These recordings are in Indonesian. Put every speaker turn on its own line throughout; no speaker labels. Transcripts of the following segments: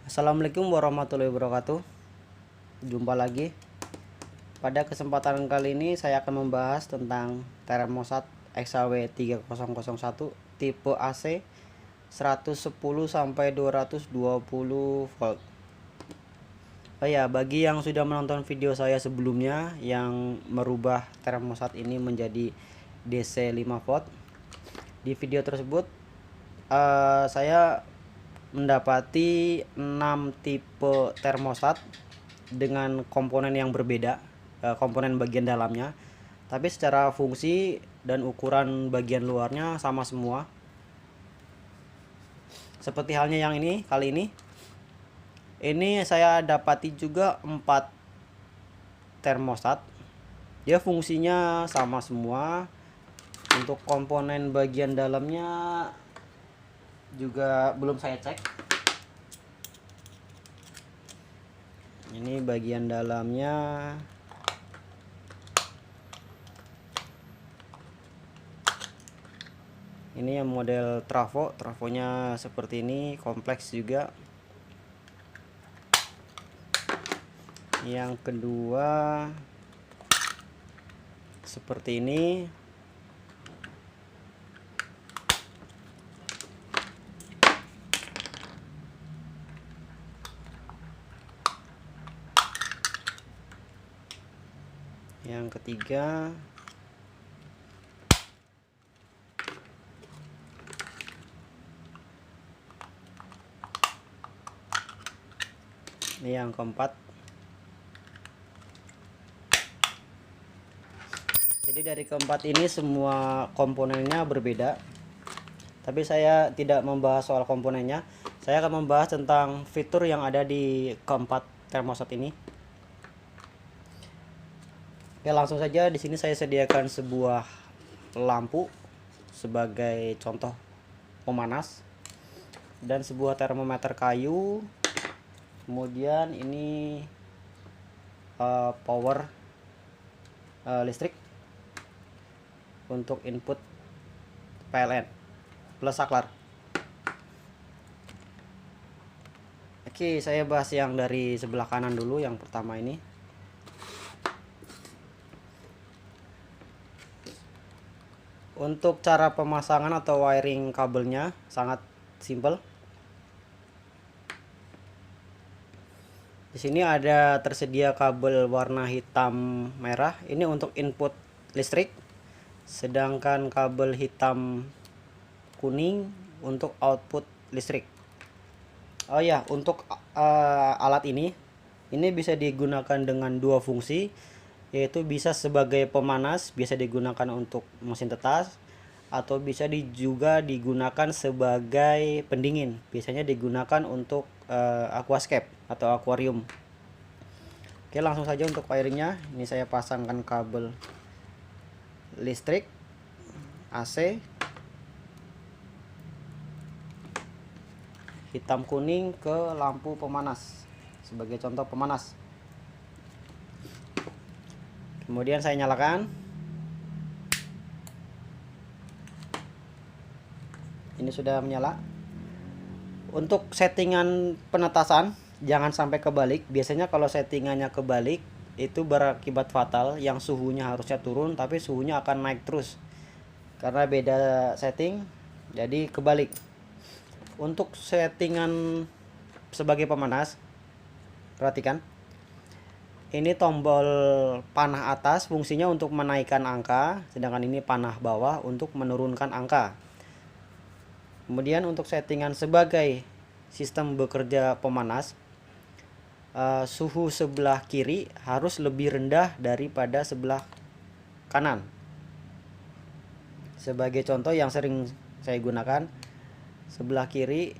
Assalamualaikum warahmatullahi wabarakatuh. Jumpa lagi. Pada kesempatan kali ini saya akan membahas tentang termostat XAW3001 tipe AC 110 sampai 220 volt. Oh ya, bagi yang sudah menonton video saya sebelumnya yang merubah termostat ini menjadi DC 5 volt. Di video tersebut saya mendapati 6 tipe termostat dengan komponen yang berbeda, komponen bagian dalamnya, tapi secara fungsi dan ukuran bagian luarnya sama semua. Seperti halnya yang ini, kali ini saya dapati juga 4 termostat. Dia fungsinya sama semua. Untuk komponen bagian dalamnya juga belum saya cek. Ini bagian dalamnya. Ini yang model trafonya seperti ini, kompleks juga. Yang kedua seperti ini. Yang ketiga ini yang keempat. Jadi dari keempat ini semua komponennya berbeda, tapi saya tidak membahas soal komponennya. Saya akan membahas tentang fitur yang ada di keempat termostat ini. Oke, langsung saja. Di sini saya sediakan sebuah lampu sebagai contoh pemanas dan sebuah termometer kayu. Kemudian ini power listrik untuk input PLN plus saklar. Oke, saya bahas yang dari sebelah kanan dulu, yang pertama ini. Untuk cara pemasangan atau wiring kabelnya sangat simple. Di sini ada tersedia kabel warna hitam merah, ini untuk input listrik, sedangkan kabel hitam kuning untuk output listrik. Oh ya, untuk alat ini bisa digunakan dengan dua fungsi, yaitu bisa sebagai pemanas, bisa digunakan untuk mesin tetas, atau bisa juga digunakan sebagai pendingin, biasanya digunakan untuk aquascape atau akuarium. Oke, langsung saja untuk wiringnya. Ini saya pasangkan kabel listrik AC hitam kuning ke lampu pemanas sebagai contoh pemanas. Kemudian saya nyalakan. Ini sudah menyala. Untuk settingan penetasan jangan sampai kebalik. Biasanya kalau settingannya kebalik itu berakibat fatal, yang suhunya harusnya turun tapi suhunya akan naik terus karena beda setting, jadi kebalik. Untuk settingan sebagai pemanas, perhatikan. Ini tombol panah atas fungsinya untuk menaikkan angka, sedangkan ini panah bawah untuk menurunkan angka. Kemudian untuk settingan sebagai sistem bekerja pemanas, suhu sebelah kiri harus lebih rendah daripada sebelah kanan. Sebagai contoh yang sering saya gunakan, sebelah kiri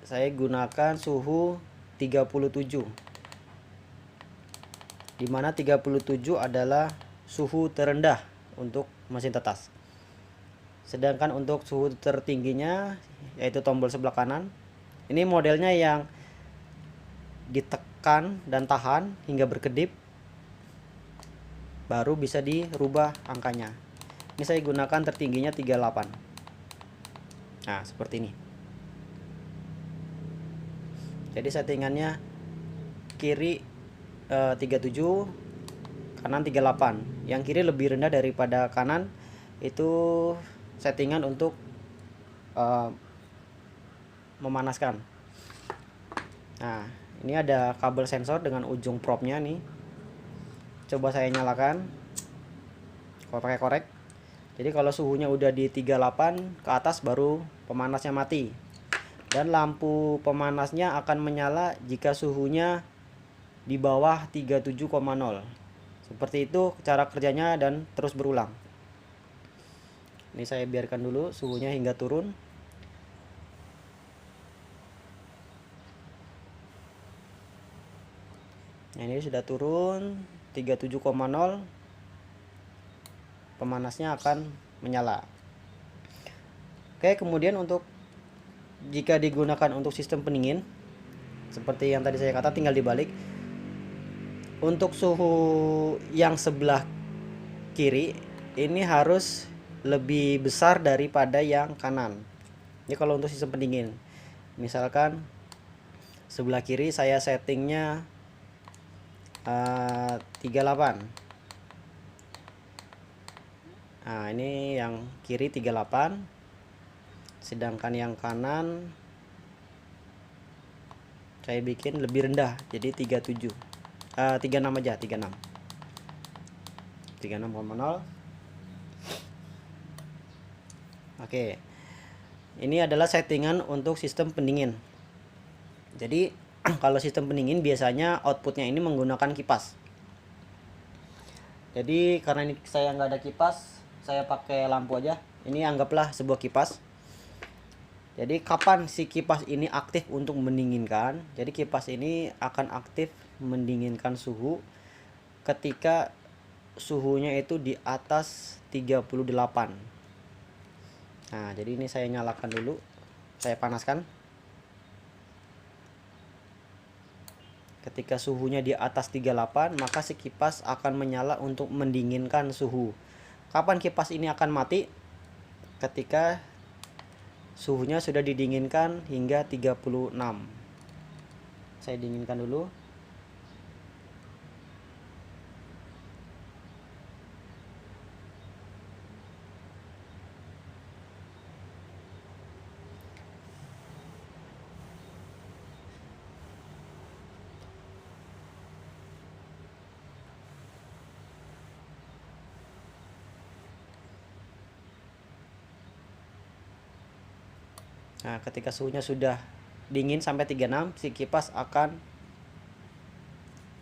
saya gunakan suhu 37, dimana 37 adalah suhu terendah untuk mesin tetas. Sedangkan untuk suhu tertingginya yaitu tombol sebelah kanan. Ini modelnya yang ditekan dan tahan hingga berkedip, baru bisa dirubah angkanya. Ini saya gunakan tertingginya 38. Nah, seperti ini. Jadi settingannya kiri 37, kanan 38. Yang kiri lebih rendah daripada kanan, itu settingan untuk memanaskan. Nah, ini ada kabel sensor dengan ujung probnya nih. Coba saya nyalakan, pakai korek. Jadi kalau suhunya udah di 38 ke atas baru pemanasnya mati. Dan lampu pemanasnya akan menyala jika suhunya di bawah 37,0. Seperti itu cara kerjanya dan terus berulang. Ini saya biarkan dulu suhunya hingga turun. Nah, ini sudah turun 37,0. Pemanasnya akan menyala. Oke, kemudian untuk jika digunakan untuk sistem pendingin, seperti yang tadi saya kata, tinggal dibalik. Untuk suhu yang sebelah kiri ini harus lebih besar daripada yang kanan. Ini kalau untuk sistem pendingin, misalkan sebelah kiri saya settingnya 38. Nah, ini yang kiri 38, sedangkan yang kanan saya bikin lebih rendah, jadi 37. 36 aja, 36. 36,0. Oke. Ini adalah settingan untuk sistem pendingin. Jadi kalau sistem pendingin biasanya outputnya ini menggunakan kipas. Jadi karena ini saya nggak ada kipas, saya pakai lampu aja. Ini anggaplah sebuah kipas. Jadi kapan si kipas ini aktif untuk mendinginkan? Jadi kipas ini akan aktif mendinginkan suhu ketika suhunya itu di atas 38. Nah, jadi ini saya nyalakan dulu. Saya panaskan. Ketika suhunya di atas 38, maka si kipas akan menyala untuk mendinginkan suhu. Kapan kipas ini akan mati? Ketika suhunya sudah didinginkan hingga 36. Saya dinginkan dulu. Nah, ketika suhunya sudah dingin sampai 36, si kipas akan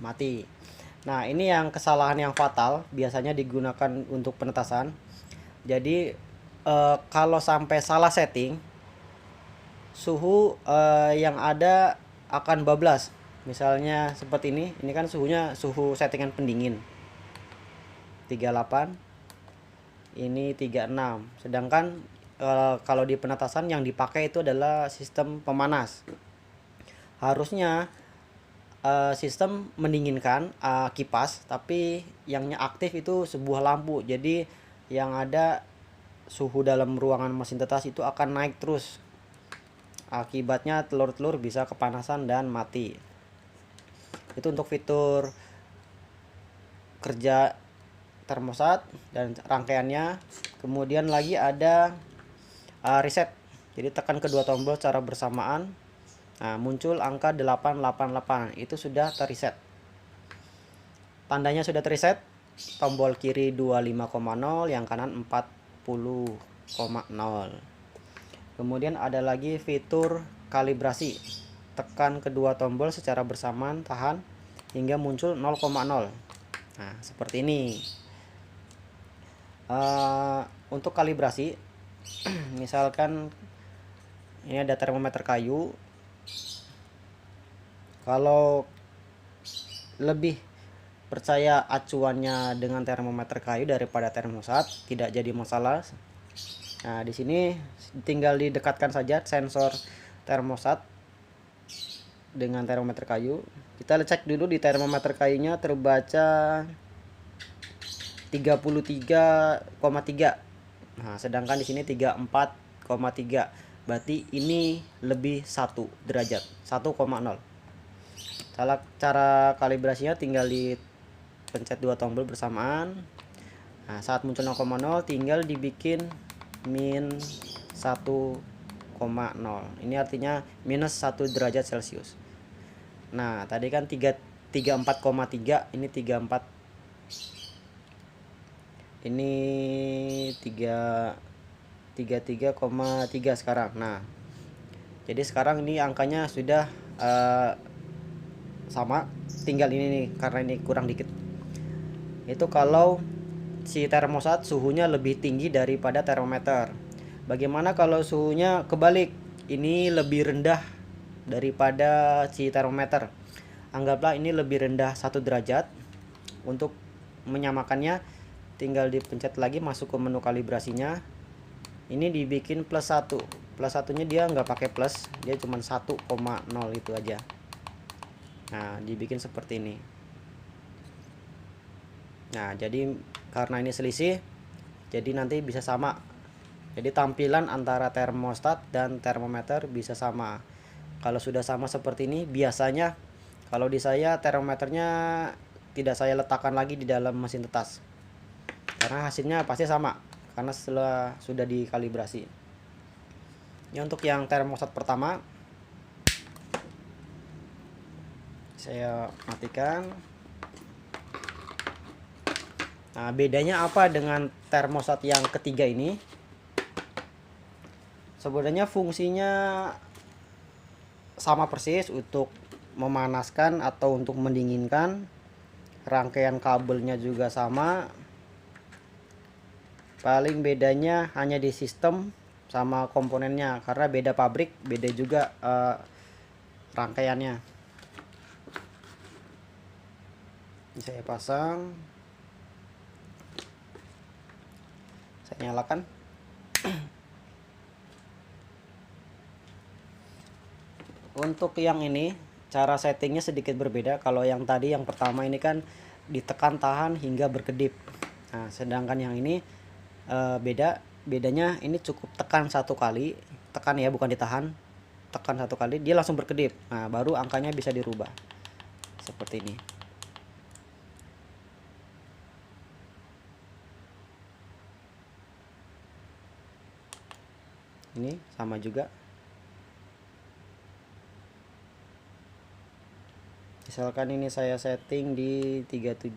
mati. Nah, ini yang kesalahan yang fatal biasanya digunakan untuk penetasan. Jadi kalau sampai salah setting, suhu yang ada akan bablas. Misalnya seperti ini kan suhunya suhu settingan pendingin 38, ini 36. Sedangkan kalau di penetasan yang dipakai itu adalah sistem pemanas. Harusnya sistem mendinginkan kipas, tapi yang aktif itu sebuah lampu. Jadi yang ada suhu dalam ruangan mesin tetas itu akan naik terus. Akibatnya telur-telur bisa kepanasan dan mati. Itu untuk fitur kerja termostat dan rangkaiannya. Kemudian lagi ada reset. Jadi tekan kedua tombol secara bersamaan. Nah, muncul angka 888. Itu sudah terreset. Tandanya sudah terreset. Tombol kiri 25,0, yang kanan 40,0. Kemudian ada lagi fitur kalibrasi. Tekan kedua tombol secara bersamaan, tahan hingga muncul 0,0. Nah, seperti ini. Untuk kalibrasi, misalkan ini ada termometer kayu. Kalau lebih percaya acuannya dengan termometer kayu daripada termostat, tidak jadi masalah. Nah, di sini tinggal didekatkan saja sensor termostat dengan termometer kayu. Kita cek dulu di termometer kayunya terbaca 33,3. Nah, sedangkan di sini 34,3. berarti ini lebih 1 derajat, 1,0. Cara kalibrasinya tinggal dipencet 2 tombol bersamaan. Nah, saat muncul 0,0 tinggal dibikin min 1,0. Ini artinya minus 1 derajat Celcius. Nah, tadi kan 34,3, ini 34, ini 33,3 sekarang. Nah, jadi sekarang ini angkanya sudah sama, tinggal ini nih karena ini kurang dikit. Itu kalau si termostat suhunya lebih tinggi daripada termometer. Bagaimana kalau suhunya kebalik, ini lebih rendah daripada si termometer? Anggaplah ini lebih rendah 1 derajat. Untuk menyamakannya tinggal dipencet lagi, masuk ke menu kalibrasinya. Ini dibikin plus 1. Plus 1-nya dia nggak pakai plus, dia cuma 1,0 itu aja. Nah, dibikin seperti ini. Nah, jadi karena ini selisih, jadi nanti bisa sama. Jadi tampilan antara termostat dan termometer bisa sama. Kalau sudah sama seperti ini, biasanya kalau di saya termometernya tidak saya letakkan lagi di dalam mesin tetas, karena hasilnya pasti sama karena setelah sudah dikalibrasi. Ini untuk yang termostat pertama, saya matikan. Nah, bedanya apa dengan termostat yang ketiga ini? Sebenarnya fungsinya sama persis, untuk memanaskan atau untuk mendinginkan. Rangkaian kabelnya juga sama. Paling bedanya hanya di sistem sama komponennya, karena beda pabrik, beda juga rangkaiannya. Ini saya pasang, saya nyalakan. Untuk yang ini cara settingnya sedikit berbeda. Kalau yang tadi, yang pertama ini kan ditekan, tahan hingga berkedip. Nah, sedangkan yang ini bedanya ini cukup tekan 1 kali, tekan ya, bukan ditahan, tekan 1 kali dia langsung berkedip. Nah, baru angkanya bisa dirubah seperti ini. Ini sama juga. Misalkan ini saya setting di 37.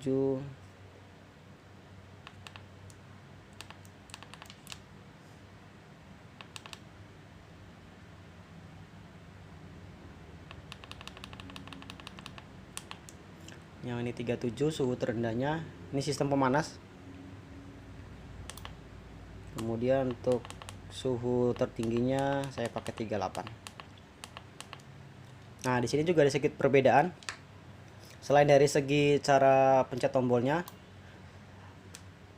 Yang ini 37 suhu terendahnya. Ini sistem pemanas. Kemudian untuk suhu tertingginya saya pakai 38. Nah, di sini juga ada sedikit perbedaan. Selain dari segi cara pencet tombolnya,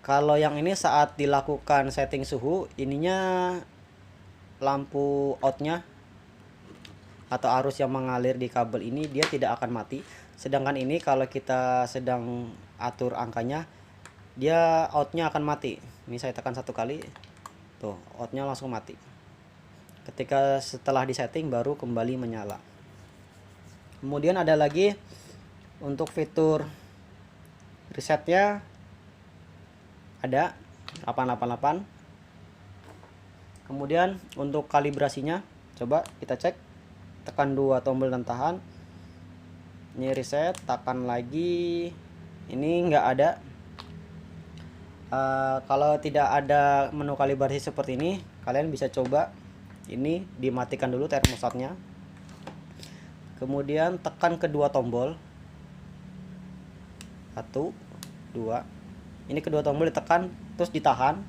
kalau yang ini saat dilakukan setting suhu, ininya lampu outnya atau arus yang mengalir di kabel ini dia tidak akan mati. Sedangkan ini kalau kita sedang atur angkanya, dia outnya akan mati. Ini saya tekan 1 kali, tuh outnya langsung mati. Ketika setelah disetting baru kembali menyala. Kemudian ada lagi untuk fitur resetnya, ada 888. Kemudian untuk kalibrasinya, coba kita cek, tekan 2 tombol dan tahan. Ini reset, tekan lagi, ini nggak ada. Kalau tidak ada menu kalibrasi seperti ini, kalian bisa coba ini dimatikan dulu termostatnya, kemudian tekan kedua tombol, 1, 2, ini kedua tombol ditekan terus ditahan,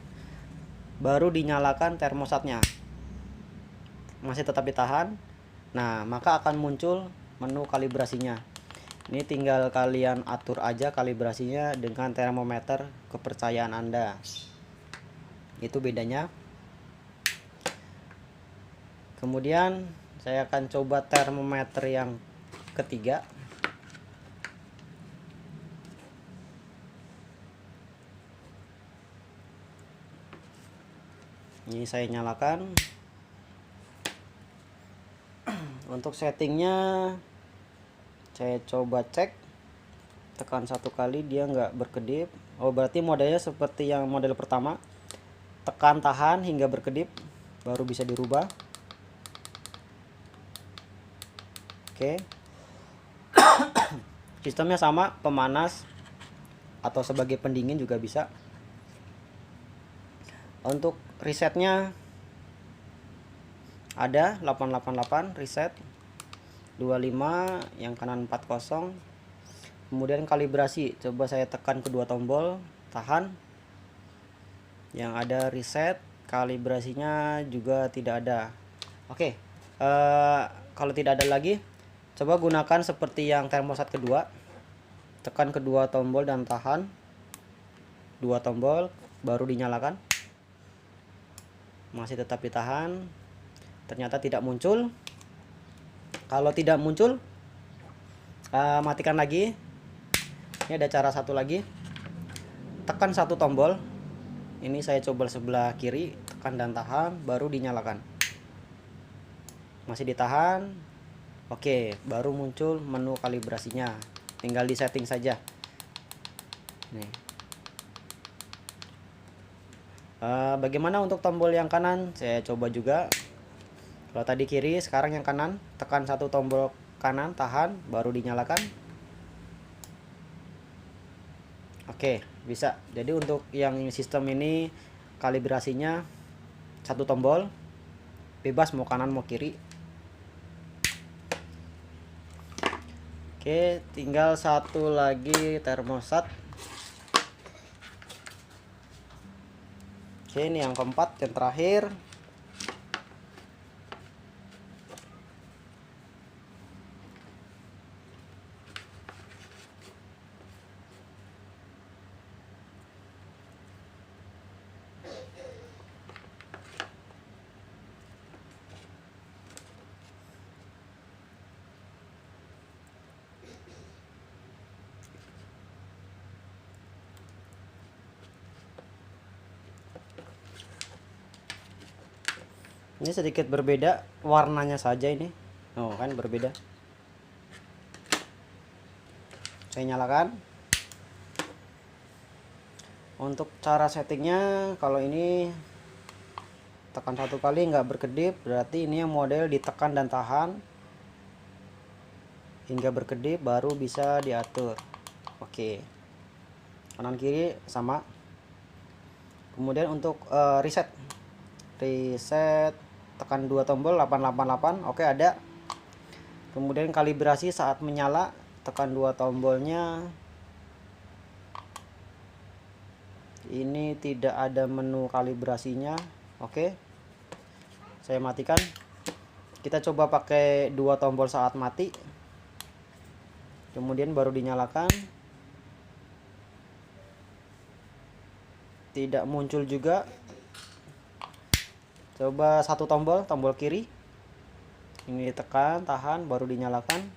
baru dinyalakan termostatnya. Masih tetap ditahan. Nah, maka akan muncul menu kalibrasinya. Ini tinggal kalian atur aja kalibrasinya dengan termometer kepercayaan Anda. Itu bedanya. Kemudian saya akan coba termometer yang ketiga. Ini saya nyalakan. Untuk settingnya saya coba cek, tekan satu kali dia nggak berkedip. Oh, berarti modenya seperti yang model pertama, tekan tahan hingga berkedip baru bisa dirubah. Oke. Sistemnya sama, pemanas atau sebagai pendingin juga bisa. Untuk resetnya ada 888 reset, 25 yang kanan 40. Kemudian kalibrasi, coba saya tekan kedua tombol, tahan. Yang ada reset, kalibrasinya juga tidak ada. Oke, kalau tidak ada lagi, coba gunakan seperti yang termostat kedua, tekan kedua tombol dan tahan, dua tombol baru dinyalakan. Masih tetap ditahan, ternyata tidak muncul. Kalau tidak muncul, matikan lagi. Ini ada cara satu lagi, tekan satu tombol, ini saya coba sebelah kiri, tekan dan tahan baru dinyalakan. Masih ditahan. Oke, baru muncul menu kalibrasinya, tinggal di setting saja. Nih. Bagaimana untuk tombol yang kanan? Saya coba juga. Kalau tadi kiri, sekarang yang kanan, tekan satu tombol kanan, tahan baru dinyalakan. Oke, bisa. Jadi untuk yang sistem ini kalibrasinya satu tombol, bebas mau kanan mau kiri. Oke, tinggal satu lagi termostat. Oke, ini yang keempat, yang terakhir. Ini sedikit berbeda warnanya saja ini. Oh, kan berbeda. Saya nyalakan. Untuk cara settingnya, kalau ini tekan satu kali nggak berkedip, berarti ini yang model ditekan dan tahan hingga berkedip baru bisa diatur. Oke, kanan kiri sama. Kemudian untuk reset, tekan dua tombol 888. Oke, ada. Kemudian kalibrasi saat menyala, tekan dua tombolnya. Ini tidak ada menu kalibrasinya. Oke, saya matikan. Kita coba pakai dua tombol saat mati, kemudian baru dinyalakan. Tidak muncul juga. Coba satu tombol, tombol kiri, ini ditekan, tahan, baru dinyalakan.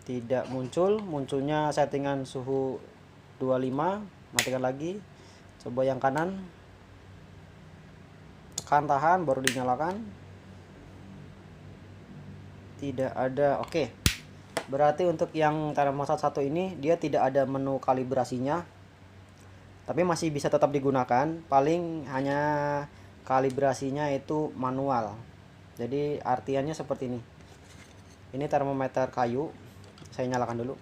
Tidak muncul, munculnya settingan suhu 25. Matikan lagi. Coba yang kanan, tekan, tahan, baru dinyalakan. Tidak ada. Oke, berarti untuk yang termostat satu ini dia tidak ada menu kalibrasinya, tapi masih bisa tetap digunakan. Paling hanya kalibrasinya itu manual. Jadi artiannya seperti ini. Ini termometer kayu, saya nyalakan dulu.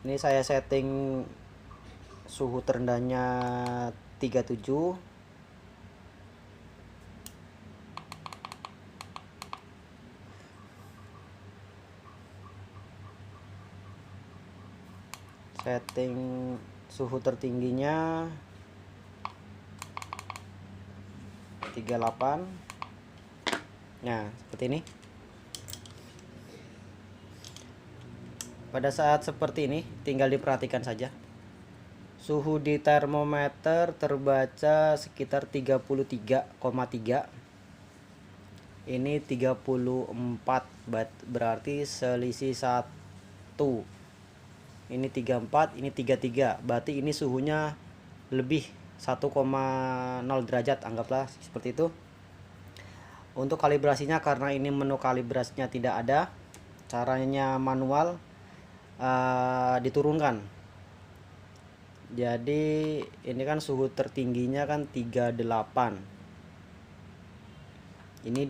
Ini saya setting suhu terendahnya 37. Setting suhu tertingginya 38. Nah, seperti ini. Pada saat seperti ini tinggal diperhatikan saja. Suhu di termometer terbaca sekitar 33,3. Ini 34, berarti selisih 1. Ini 34, ini 33. Berarti ini suhunya lebih 1,0 derajat, anggaplah seperti itu. Untuk kalibrasinya, karena ini menu kalibrasinya tidak ada, caranya manual, diturunkan. Jadi ini kan suhu tertingginya kan 38, ini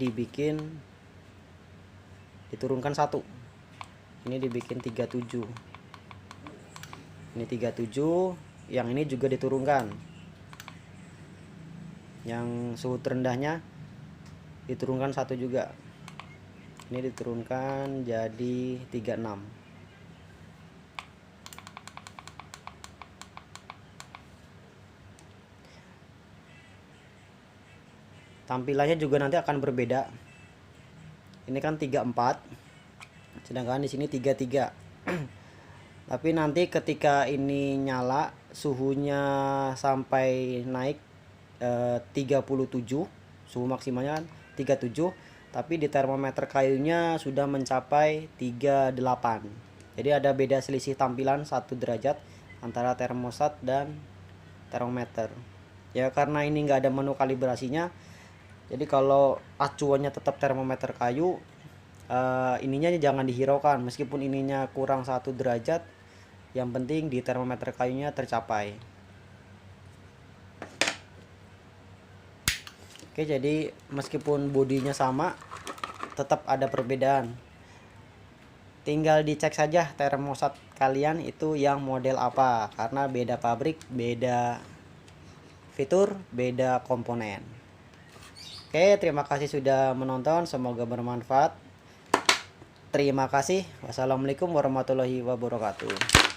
diturunkan 1, ini dibikin 37, ini 37, yang ini juga diturunkan, yang suhu terendahnya diturunkan 1 juga, ini diturunkan jadi 36. Tampilannya juga nanti akan berbeda. Ini kan 34, sedangkan di sini 33. Tapi nanti ketika ini nyala, suhunya sampai naik 37, suhu maksimalnya kan 37, tapi di termometer kayunya sudah mencapai 38. Jadi ada beda selisih tampilan 1 derajat antara termostat dan termometer. Ya karena ini nggak ada menu kalibrasinya, jadi kalau acuannya tetap termometer kayu, ininya jangan dihiraukan. Meskipun ininya kurang 1 derajat, yang penting di termometer kayunya tercapai. Oke, jadi meskipun bodinya sama, tetap ada perbedaan. Tinggal dicek saja termostat kalian itu yang model apa, karena beda pabrik, beda fitur, beda komponen. Oke, terima kasih sudah menonton, semoga bermanfaat. Terima kasih. Wassalamualaikum warahmatullahi wabarakatuh.